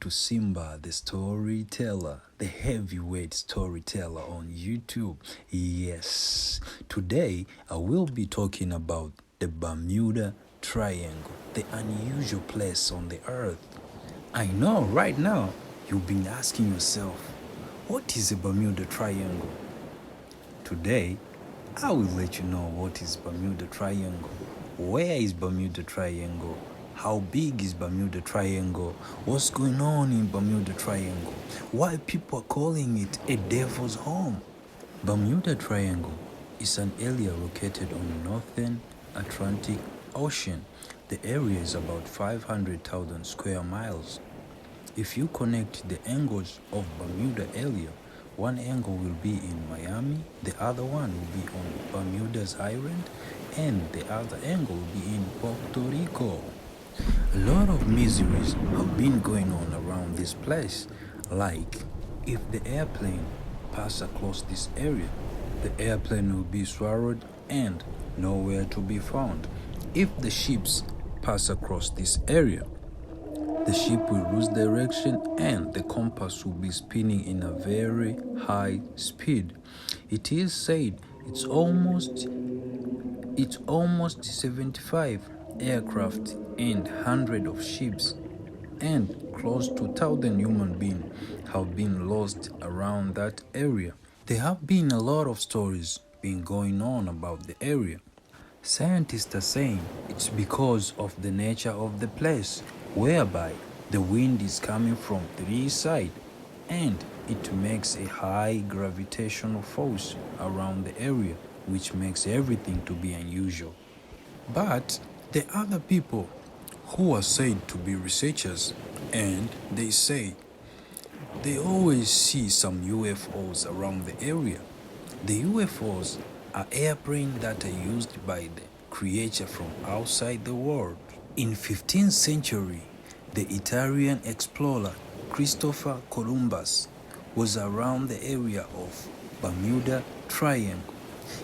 to Simba the storyteller, the heavyweight storyteller on YouTube. Yes, today I will be talking about the Bermuda Triangle, the unusual place on the earth. I know right now you've been asking yourself, what is a Bermuda Triangle? Today, I will let you know what is Bermuda Triangle. Where is Bermuda Triangle? How big is Bermuda Triangle? What's going on in Bermuda Triangle? Why people are calling it a devil's home? Bermuda Triangle is an area located on the northern Atlantic Ocean. The area is about 500,000 square miles. If you connect the angles of Bermuda area, one angle will be in Miami, the other one will be on Bermuda's island, and the other angle will be in Puerto Rico. A lot of miseries have been going on around this place, like if the airplane passes across this area, the airplane will be swallowed and nowhere to be found. If the ships pass across this area, the ship will lose direction and the compass will be spinning in a very high speed. It is said it's almost 75 aircraft and hundreds of ships and close to 1,000 human beings have been lost around that area. There have been a lot of stories been going on about the area. Scientists are saying it's because of the nature of the place, whereby the wind is coming from three sides and it makes a high gravitational force around the area, which makes everything to be unusual. But there are other people who are said to be researchers, and they say they always see some UFOs around the area. The UFOs are airplanes that are used by the creature from outside the world. In 15th century, the Italian explorer Christopher Columbus was around the area of Bermuda Triangle.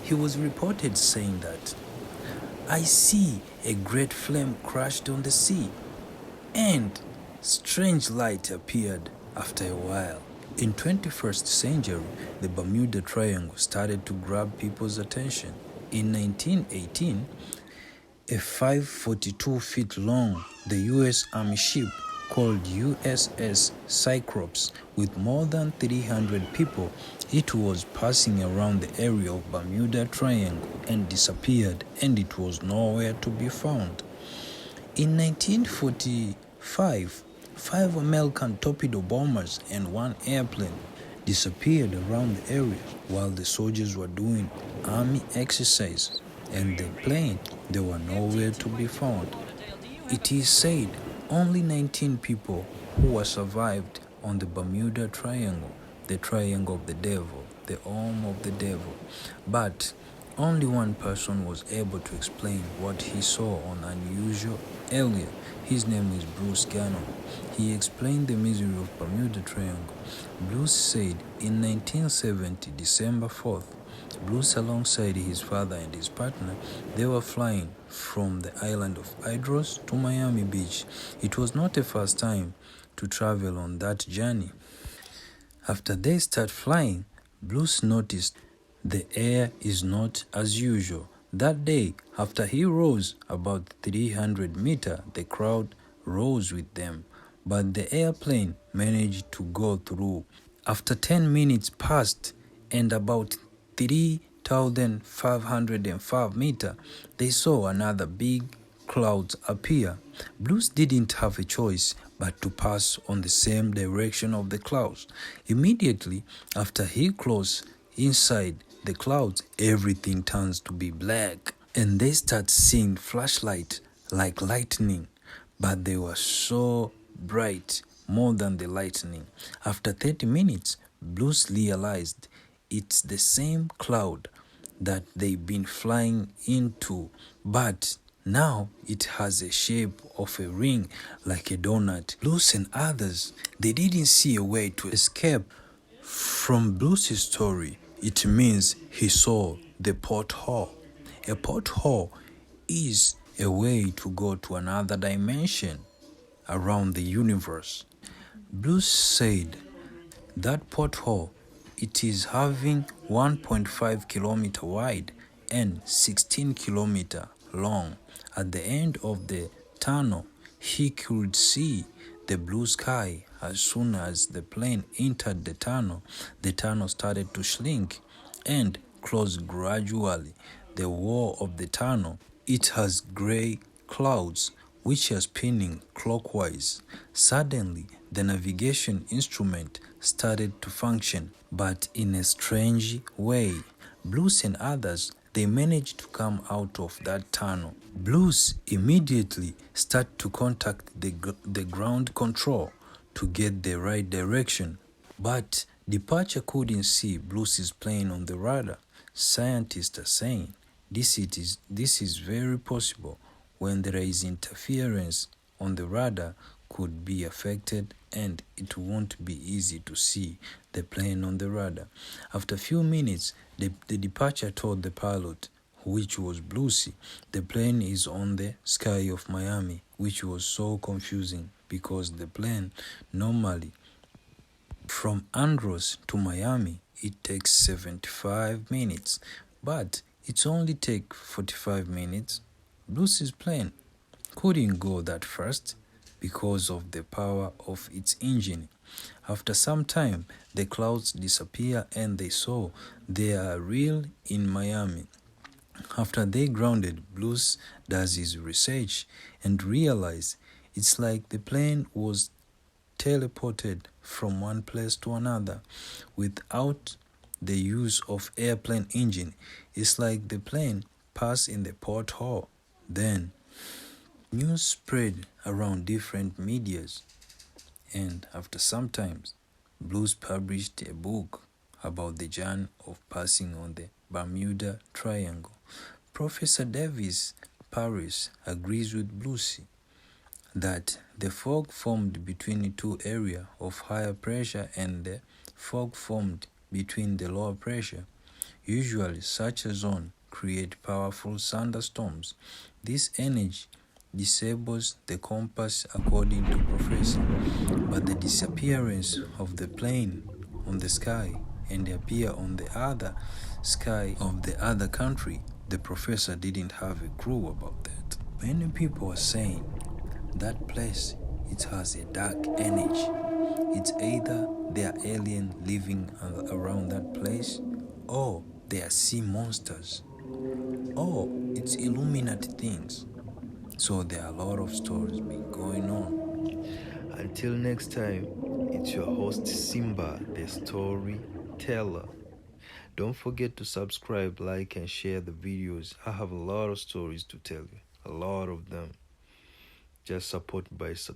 He was reported saying that, "I see a great flame crashed on the sea, and strange light appeared after a while." In 21st century, the Bermuda Triangle started to grab people's attention. In 1918, a 542 feet long, the U.S. Army ship called USS Cyclops with more than 300 people, it was passing around the area of Bermuda Triangle and disappeared, and it was nowhere to be found. In 1945, 5 American torpedo bombers and 1 airplane disappeared around the area while the soldiers were doing army exercises, and the plane, they were nowhere to be found. It is said only 19 people who were survived on the Bermuda Triangle, the Triangle of the Devil, the home of the devil. But only one person was able to explain what he saw on unusual area. His name is Bruce Gannon. He explained the misery of Bermuda Triangle. Bruce said in 1970, December 4th, Bruce alongside his father and his partner, they were flying from the island of Hydros to Miami Beach. It was not the first time to travel on that journey. After they start flying, Bruce noticed the air is not as usual. That day, after he rose about 300 meters, the crowd rose with them, but the airplane managed to go through. After 10 minutes passed and about 3,505 meters, they saw another big cloud appear. Bruce didn't have a choice but to pass on the same direction of the clouds. Immediately after he closed inside the clouds, everything turns to be black, and they start seeing flashlight like lightning, but they were so bright, more than the lightning. After 30 minutes, Bruce realized it's the same cloud that they've been flying into, but now it has a shape of a ring like a donut. Bruce and others, they didn't see a way to escape. From Bruce's story, it means he saw the porthole. A porthole is a way to go to another dimension around the universe. Bruce said that pothole, it is having 1.5 kilometer wide and 16 kilometer long. At the end of the tunnel, he could see the blue sky. As soon as the plane entered the tunnel started to shrink and close gradually. The wall of the tunnel, it has gray clouds which are spinning clockwise. Suddenly, the navigation instrument started to function, but in a strange way. Blues and others, they managed to come out of that tunnel. Blues immediately start to contact the ground control to get the right direction. But departure couldn't see Blues' plane on the radar. Scientists are saying this is very possible when there is interference on the radar could be affected and it won't be easy to see the plane on the radar. After a few minutes, the departure told the pilot, which was Bluesy, the plane is on the sky of Miami, which was so confusing because the plane normally from Andros to Miami, it takes 75 minutes, but it only takes 45 minutes. Blue's plane couldn't go that fast because of the power of its engine. After some time, the clouds disappear and they saw they are real in Miami. After they grounded, Blues does his research and realize it's like the plane was teleported from one place to another without the use of airplane engine. It's like the plane passed in the porthole. Then news spread around different medias, and after some time, Blues published a book about the journey of passing on the Bermuda Triangle. Professor Davis Paris agrees with Bluesy that the fog formed between two areas of higher pressure and the fog formed between the lower pressure. Usually, such a zone creates powerful thunderstorms. This energy disables the compass according to Professor, but the disappearance of the plane on the sky and appear on the other sky of the other country, the professor didn't have a clue about that. Many people are saying that place, it has a dark energy. It's either there are aliens living around that place, or they are sea monsters, or it's Illuminati things. So there are a lot of stories been going on. Until next time, it's your host Simba, the storyteller. Don't forget to subscribe, like, and share the videos. I have a lot of stories to tell you, a lot of them. Just support by subscribing.